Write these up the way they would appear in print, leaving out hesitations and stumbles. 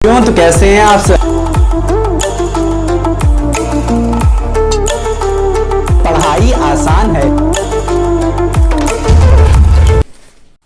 क्यों, तो कैसे हैं आप सब? पढ़ाई आसान है।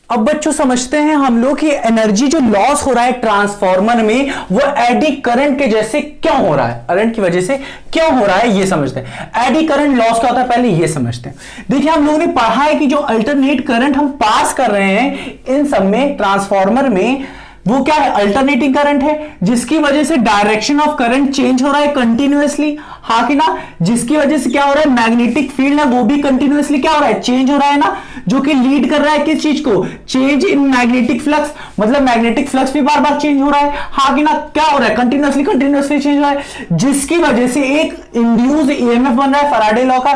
अब बच्चों समझते हैं हम लोग कि एनर्जी जो लॉस हो रहा है ट्रांसफार्मर में वो एडी करंट के जैसे क्यों हो रहा है, करंट की वजह से क्यों हो रहा है ये समझते हैं। एडी करंट लॉस क्या होता है पहले ये समझते हैं। देखिए हम लोगों ने पढ़ा है कि जो अल्टरनेट करंट हम पास कर रहे हैं इन सब में ट्रांसफार्मर में वो क्या है, अल्टरनेटिंग करंट है, जिसकी वजह से डायरेक्शन ऑफ करंट चेंज हो रहा है कंटिन्यूअसली, हाँ कि ना। जिसकी वजह से क्या हो रहा है, मैग्नेटिक फील्ड है वो भी कंटिन्यूअसली क्या हो रहा है, चेंज हो रहा है ना, जो कि लीड कर रहा है किस चीज को, चेंज इन मैग्नेटिक फ्लक्स। मतलब मैग्नेटिक फ्लक्स भी बार बार चेंज हो रहा है, हाँ कि ना। क्या हो रहा है, कंटिन्यूअसली चेंज हो रहा है, जिसकी वजह से एक इंड्यूस्ड ईएमएफ बन रहा है। फैराडे लॉ का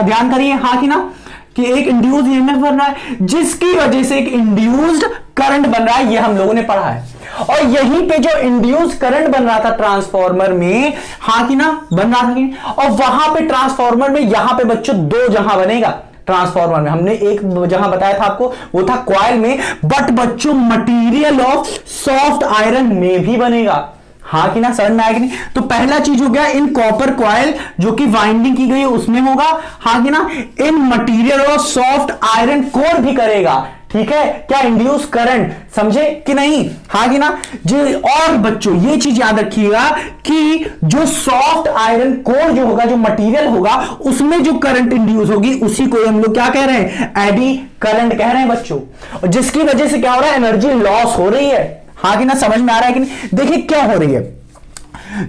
ध्यान करिए, हाँ कि ना, कि एक इंड्यूस्ड ईएमएफ बन रहा है जिसकी वजह से एक इंड्यूस्ड करंट बन रहा है, ये हम लोगों ने पढ़ा है। और यहीं पे जो इंड्यूस्ड करंट बन रहा था ट्रांसफार्मर में, हाँ कि ना, बन रहा था। और वहां पे ट्रांसफार्मर में यहां पे बच्चों दो जहां बनेगा ट्रांसफार्मर में, हमने एक जहां बताया था आपको वो था कॉइल में, बट बच्चों मटेरियल ऑफ सॉफ्ट आयरन में भी बनेगा, हाँ कि ना, समझ में आएगा नहीं। तो पहला चीज हो गया इन कॉपर कॉइल जो कि वाइंडिंग की गई है उसमें होगा, हाँ कि ना। इन मटेरियल और सॉफ्ट आयरन कोर भी करेगा, ठीक है, क्या, इंड्यूस करंट, समझे कि नहीं, हाँ कि ना जी। और बच्चों ये चीज याद रखिएगा कि जो सॉफ्ट आयरन कोर जो होगा, जो मटेरियल होगा, उसमें जो करंट इंड्यूस होगी उसी को हम लोग क्या कह रहे हैं, एडी करंट कह रहे हैं बच्चों। और जिसकी वजह से क्या हो रहा है, एनर्जी लॉस हो रही है, हाँ कि ना, समझ में आ रहा है कि नहीं। देखिए क्या हो रही है,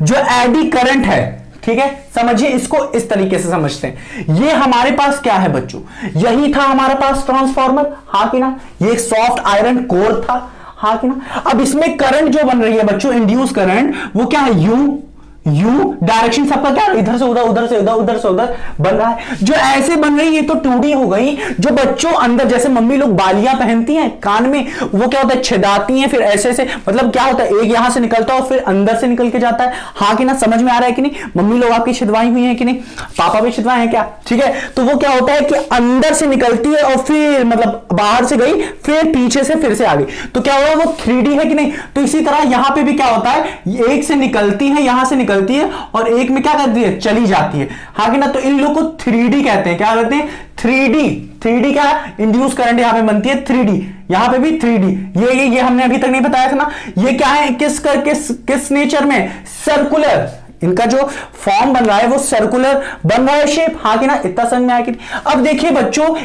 जो एडी करंट है, ठीक है, समझिए इसको इस तरीके से समझते हैं। ये हमारे पास क्या है बच्चों, यही था हमारे पास ट्रांसफार्मर, हाँ कि ना, ये एक सॉफ्ट आयरन कोर था, हाँ कि ना। अब इसमें करंट जो बन रही है बच्चों, इंड्यूस करंट, वो क्या है, यू डायरेक्शन सबका क्या, इधर से उधर, उधर से उधर, उधर से उधर बन रहा है। जो ऐसे बन रही है तो 2D हो गई। जो बच्चों अंदर जैसे मम्मी लोग बालियां पहनती हैं कान में, वो क्या होता है, छिदाती हैं, फिर ऐसे से, मतलब क्या होता है, एक यहां से निकलता है और फिर अंदर से निकल के जाता है, हाँ कि ना, समझ में आ रहा है कि नहीं। मम्मी लोग आपकी छिदवाई हुई है कि नहीं, पापा भी छिदवाए हैं क्या, ठीक है। तो वो क्या होता है कि अंदर से निकलती है और फिर मतलब बाहर से गई, फिर पीछे से फिर से आ गई, तो क्या होगा, वो 3D है कि नहीं। तो इसी तरह यहां पे भी क्या होता है, एक से निकलती है, यहां से निकलती है और एक में क्या करती है, चली जाती है, हाँ कि ना। तो इन लोग को 3D कहते हैं, क्या कहते हैं, 3D क्या है, इंड्यूस करंट यहां पे बनती है 3D, यहां पे भी 3D। ये हमने अभी तक नहीं बताया था ना। ये क्या है, किस नेचर में, सर्कुलर, इनका जो फॉर्म बन रहा है वो सर्कुलर बन रहा है शेप, हाँ कि ना, इतना समझ में आया कि। अब देखिए बच्चों,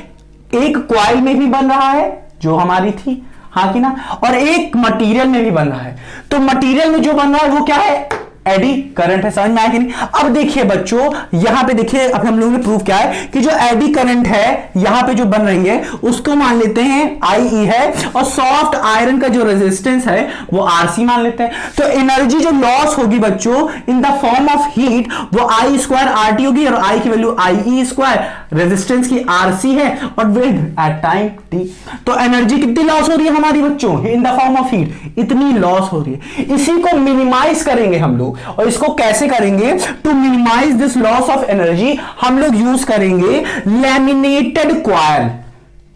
एक कॉइल में भी बन रहा है जो हमारी थी, हाँ कि ना, और एक मटेरियल में भी बन रहा है। तो मटेरियल में जो बन रहा है वो क्या है, एडी करंट है, समझ में आया कि नहीं। अब देखिए बच्चों, यहां पे देखिए, अब हम लोगों ने प्रूव किया है कि जो एडी करंट है यहां पे जो बन रही है उसको मान लेते हैं IE है, और सॉफ्ट आयरन का जो रेजिस्टेंस है वो RC मान लेते हैं। तो एनर्जी जो लॉस होगी बच्चों in the form of heat, वो I स्क्वायर RT होगी, और I की वैल्यू IE स्क्वायर, रेजिस्टेंस की RC है, और विद एट टाइम T। तो एनर्जी कितनी लॉस हो रही है हमारी बच्चों, in the form of heat, इतनी लॉस हो रही है। इसी को मिनिमाइज करेंगे हम लोग, और इसको कैसे करेंगे, to minimise this loss of energy हम लोग यूज करेंगे लैमिनेटेड कॉइल।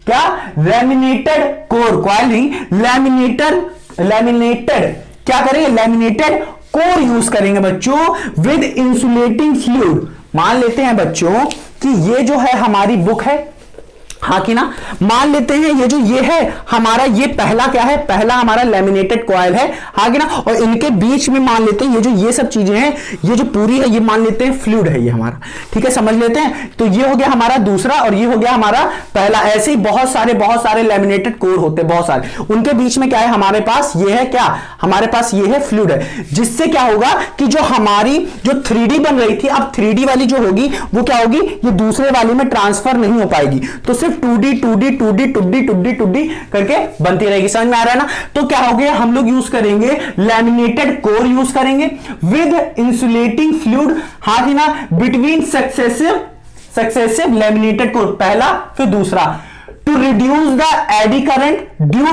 क्या, लैमिनेटेड कोर, कॉइल नहीं, लैमिनेटेड क्या करेंगे, लैमिनेटेड कोर यूज करेंगे बच्चों विद इंसुलेटिंग फ्लूइड। मान लेते हैं बच्चों कि ये जो है हमारी बुक है, हाँ कि ना, मान लेते हैं ये है हमारा, ये पहला क्या है, पहला हमारा लैमिनेटेड कॉइल है, हाँ कि ना। और इनके बीच में मान लेते हैं ये सब चीजें हैं, ये जो पूरी है ये मान लेते हैं फ्लूइड है ये हमारा, ठीक है, समझ लेते हैं। तो ये हो गया हमारा दूसरा, और ये हो गया हमारा पहला। ऐसे ही बहुत सारे लैमिनेटेड कोर होते हैं, बहुत सारे, उनके बीच में क्या है हमारे पास, ये है क्या, हमारे पास ये है फ्लूइड है, जिससे क्या होगा कि जो हमारी जो 3D बन रही थी, अब 3D वाली जो होगी वो क्या होगी, ये दूसरे वाली में ट्रांसफर नहीं हो पाएगी, तो सिर्फ 2D करके बनती रहेगी, समझ में आ रहा है ना। तो क्या हो गया, हम लोग यूज करेंगे लैमिनेटेड कोर यूज करेंगे विद इंसुलेटिंग फ्लूइड, हाँ कि ना, बिटवीन सक्सेसिव लैमिनेटेड कोर, पहला फिर दूसरा, to reduce the eddy current due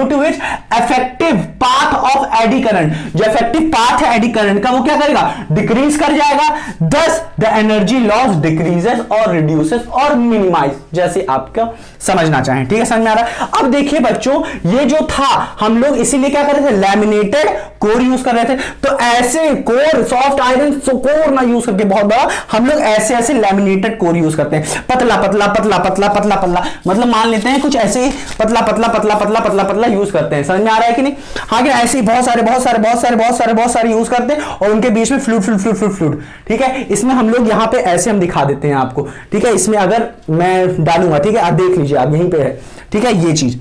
to which effective path of eddy current, जो इफेक्टिव पाथ है एडी करंट का वो क्या करेगा, डिक्रीज कर जाएगा। Thus the energy loss decreases और रिड्यूसेस और मिनिमाइज, जैसे आपका समझना चाहें। ठीक है, समझ में आ रहा है। अब देखिए बच्चों, ये जो था हम लोग इसीलिए क्या कर रहे थे, लैमिनेटेड कोर यूज कर रहे थे। तो ऐसे कोर, सॉफ्ट आयरन कोर ना यूज करके बहुत बड़ा, हम लोग ऐसे ऐसे लैमिनेटेड कोर यूज करते हैं, पतला पतला पतला पतला पतला पतला, मतलब मान लेते हैं कुछ ऐसे ही पतला पतला पतला पतला पतला पतला यूज करते हैं। समझ में आ रहा है कि नहीं? हाँ, कि ऐसे ही बहुत सारे यूज करते हैं और उनके बीच में फ्लूइड फ्लूइड फ्लूइड फ्लूइड। ठीक है, इसमें हम लोग यहां पे ऐसे हम दिखा देते हैं आपको। ठीक है, इसमें अगर मैं डालूंगा, ठीक है, आप देख लीजिए, आप यहीं पे है। ठीक है, ये चीज,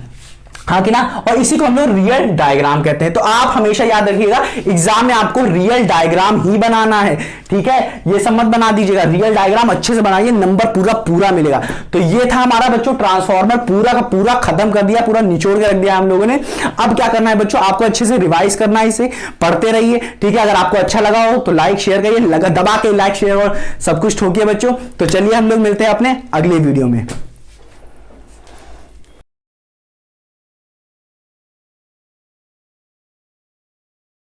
हाँ कि ना, और इसी को हम लोग रियल डायग्राम कहते हैं। तो आप हमेशा याद रखिएगा, एग्जाम में आपको रियल डायग्राम ही बनाना है। ठीक है, ये सब मत बना दीजिएगा, रियल डायग्राम अच्छे से बनाइए, नंबर पूरा पूरा मिलेगा। तो ये था हमारा बच्चों ट्रांसफार्मर, पूरा का पूरा खत्म कर दिया, पूरा निचोड़ के रख दिया हम लोगों ने। अब क्या करना है बच्चों, आपको अच्छे से रिवाइज करना है, इसे पढ़ते रहिए। ठीक है, अगर आपको अच्छा लगा हो तो लाइक शेयर करिए, दबा के लाइक शेयर और सब कुछ ठोकिए बच्चों। तो चलिए हम लोग मिलते हैं अपने अगले वीडियो में।